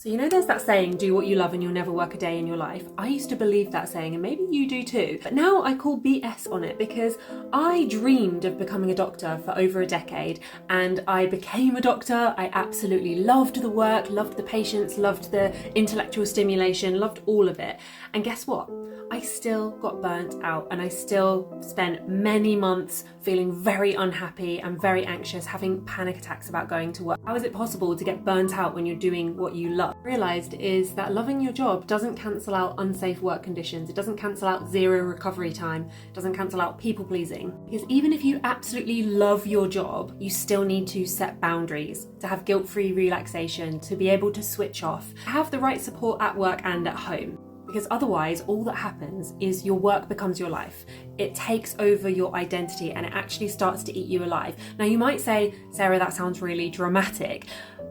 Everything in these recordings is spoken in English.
So you know there's that saying, do what you love and you'll never work a day in your life? I used to believe that saying, and maybe you do too. But now I call BS on it because I dreamed of becoming a doctor for over a decade and I became a doctor. I absolutely loved the work, loved the patients, loved the intellectual stimulation, loved all of it. And guess what? I still got burnt out and I still spent many months feeling very unhappy and very anxious, having panic attacks about going to work. How is it possible to get burnt out when you're doing what you love? What I realised is that loving your job doesn't cancel out unsafe work conditions. It doesn't cancel out zero recovery time. It doesn't cancel out people pleasing. Because even if you absolutely love your job, you still need to set boundaries, to have guilt-free relaxation, to be able to switch off, have the right support at work and at home. Because otherwise, all that happens is your work becomes your life. It takes over your identity and it actually starts to eat you alive. Now you might say, Sarah, that sounds really dramatic,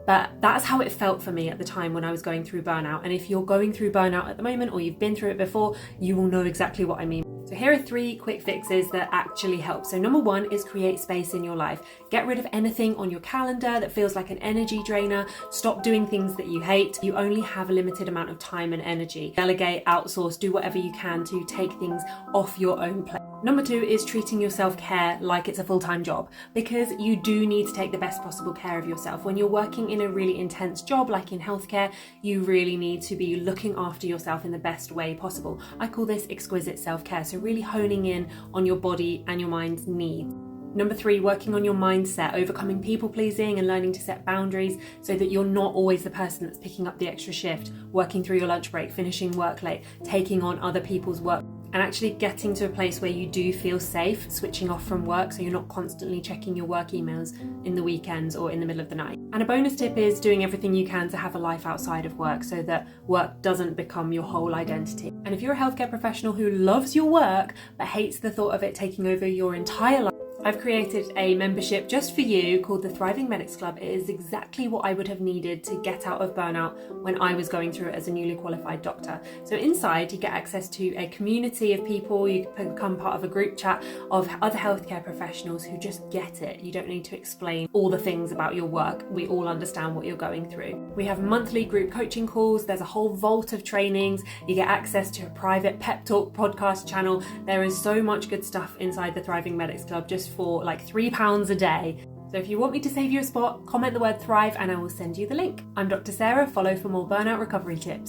but that's how it felt for me at the time when I was going through burnout. And if you're going through burnout at the moment or you've been through it before, you will know exactly what I mean. So here are 3 quick fixes that actually help. So number 1 is create space in your life. Get rid of anything on your calendar that feels like an energy drainer. Stop doing things that you hate. You only have a limited amount of time and energy. Delegate, outsource, do whatever you can to take things off your own plate. Number 2 is treating your self-care like it's a full-time job, because you do need to take the best possible care of yourself. When you're working in a really intense job like in healthcare, you really need to be looking after yourself in the best way possible. I call this exquisite self-care, so really honing in on your body and your mind's needs. Number 3, working on your mindset, overcoming people pleasing and learning to set boundaries so that you're not always the person that's picking up the extra shift, working through your lunch break, finishing work late, taking on other people's work, and actually getting to a place where you do feel safe switching off from work so you're not constantly checking your work emails in the weekends or in the middle of the night. And a bonus tip is doing everything you can to have a life outside of work so that work doesn't become your whole identity. And if you're a healthcare professional who loves your work but hates the thought of it taking over your entire life, I've created a membership just for you called the Thriving Medics Club. It is exactly what I would have needed to get out of burnout when I was going through it as a newly qualified doctor. So inside you get access to a community of people. You can become part of a group chat of other healthcare professionals who just get it. You don't need to explain all the things about your work. We all understand what you're going through. We have monthly group coaching calls. There's a whole vault of trainings. You get access to a private pep talk podcast channel. There is so much good stuff inside the Thriving Medics Club just for like £3 a day. So if you want me to save you a spot, comment the word Thrive and I will send you the link. I'm Dr. Sarah. Follow for more burnout recovery tips.